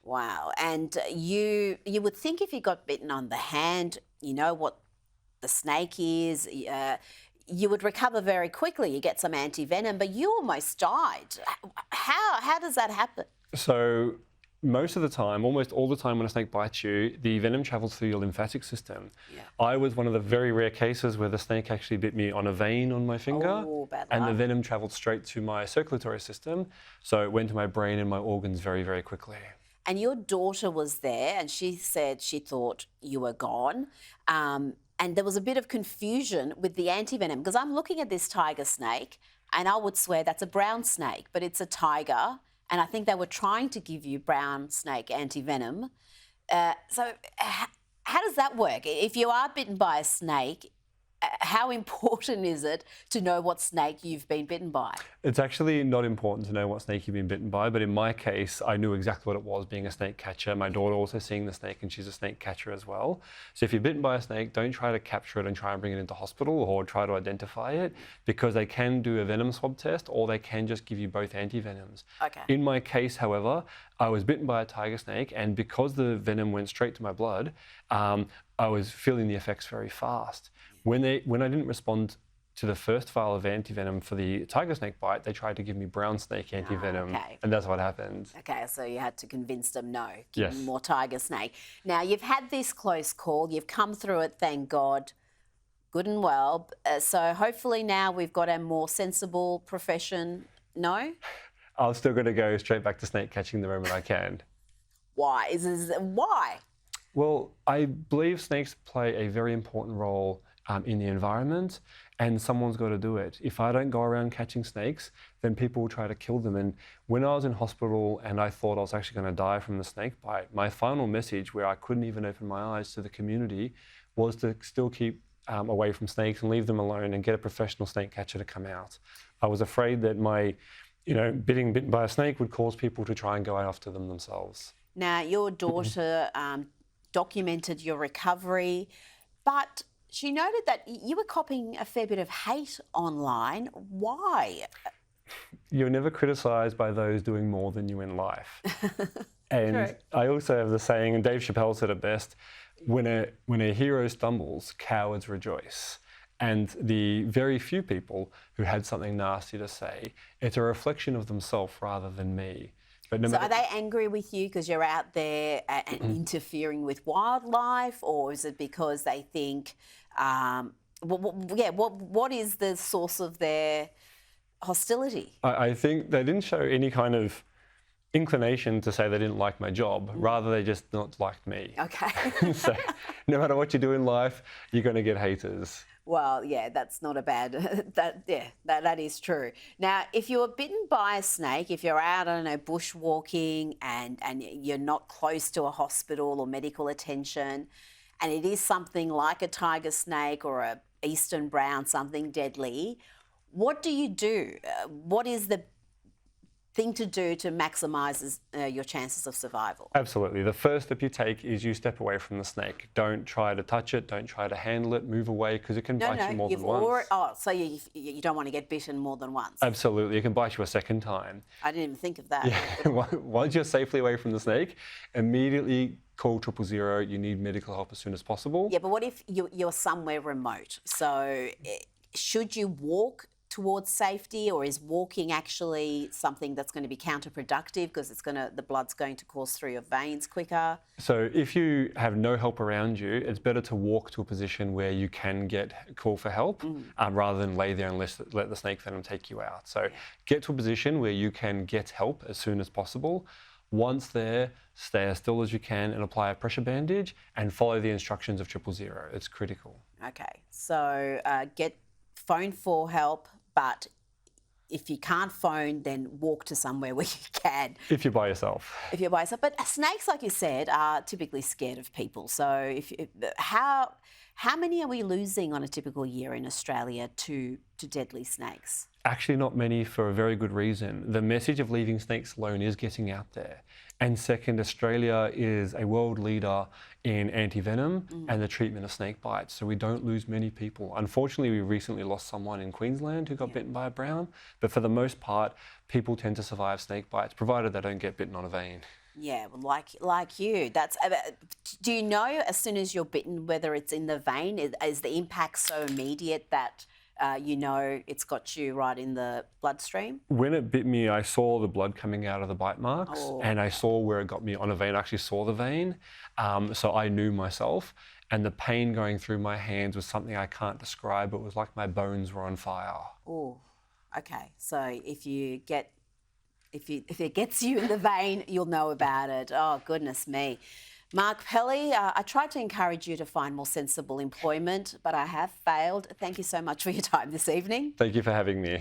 Wow. And you would think if you got bitten on the hand, you know what the snake is, you would recover very quickly. You get some anti-venom, but you almost died. How does that happen? So most of the time, almost all the time when a snake bites you, the venom travels through your lymphatic system. Yeah. I was one of the very rare cases where the snake actually bit me on a vein on my finger, Oh, bad and the luck. venom traveled straight to my circulatory system. So it went to my brain and my organs very, very quickly. And your daughter was there, and she said she thought you were gone. And there was a bit of confusion with the anti-venom because I'm looking at this tiger snake, and I would swear that's a brown snake, but it's a tiger. And I think they were trying to give you brown snake anti-venom. How does that work? If you are bitten by a snake, how important is it to know what snake you've been bitten by? It's actually not important to know what snake you've been bitten by, but in my case, I knew exactly what it was, being a snake catcher. My daughter also seeing the snake, and she's a snake catcher as well. So if you're bitten by a snake, don't try to capture it and try and bring it into hospital or try to identify it, because they can do a venom swab test or they can just give you both antivenoms. Okay. In my case, however, I was bitten by a tiger snake, and because the venom went straight to my blood, I was feeling the effects very fast. When I didn't respond to the first vial of antivenom for the tiger snake bite, they tried to give me brown snake antivenom, okay. and that's what happened. Okay, so you had to convince them, no, give Yes. me more tiger snake. Now, you've had this close call. You've come through it, thank God, good and well. So hopefully now we've got a more sensible profession. No? I'm still going to go straight back to snake catching the moment I can. Why? Why? Well, I believe snakes play a very important role in the environment, and someone's got to do it. If I don't go around catching snakes, then people will try to kill them. And when I was in hospital and I thought I was actually going to die from the snake bite, my final message, where I couldn't even open my eyes to the community, was to still keep away from snakes and leave them alone and get a professional snake catcher to come out. I was afraid that my, being bitten by a snake would cause people to try and go after them themselves. Now, your daughter documented your recovery, but she noted that you were copping a fair bit of hate online. Why? You're never criticised by those doing more than you in life. And True. I also have the saying, and Dave Chappelle said it best, when a hero stumbles, cowards rejoice. And the very few people who had something nasty to say, it's a reflection of themselves rather than me. But So are they angry with you because you're out there and interfering with wildlife, or is it because they think, what is the source of their hostility? I think they didn't show any kind of inclination to say they didn't like my job. Rather, they just not liked me. Okay. So no matter what you do in life, you're going to get haters. Well, yeah, that's not a bad, that is true. Now, if you were bitten by a snake, if you're out, I don't know, bushwalking and you're not close to a hospital or medical attention, and it is something like a tiger snake or a eastern brown, something deadly, what do you do? What is the thing to do to maximise your chances of survival? Absolutely. The first step you take is you step away from the snake. Don't try to touch it. Don't try to handle it. Move away, because it can bite you more than once. So you don't want to get bitten more than once? Absolutely. It can bite you a second time. I didn't even think of that. Yeah. Once you're safely away from the snake, immediately call 000. You need medical help as soon as possible. Yeah, but what if you're somewhere remote? So should you walk towards safety, or is walking actually something that's going to be counterproductive because the blood's going to course through your veins quicker? So if you have no help around you, it's better to walk to a position where you can call for help rather than lay there and let the snake venom take you out. So get to a position where you can get help as soon as possible. Once there, stay as still as you can and apply a pressure bandage and follow the instructions of 000. It's critical. Okay, so phone for help, but if you can't phone, then walk to somewhere where you can. If you're by yourself. If you're by yourself. But snakes, like you said, are typically scared of people. So how many are we losing on a typical year in Australia to deadly snakes? Actually, not many, for a very good reason. The message of leaving snakes alone is getting out there. And second, Australia is a world leader in anti-venom and the treatment of snake bites, so we don't lose many people. Unfortunately, we recently lost someone in Queensland who got bitten by a brown, but for the most part, people tend to survive snake bites, provided they don't get bitten on a vein. Yeah, well, like you. That's. Do you know as soon as you're bitten whether it's in the vein? Is the impact so immediate that you know it's got you right in the bloodstream? When it bit me, I saw the blood coming out of the bite marks, Oh, and I saw where it got me on a vein. I actually saw the vein, so I knew myself. And the pain going through my hands was something I can't describe. It was like my bones were on fire. oh. Okay. So if it gets you in the vein, you'll know about it. Oh, goodness me. Mark Pelley, I tried to encourage you to find more sensible employment, but I have failed. Thank you so much for your time this evening. Thank you for having me.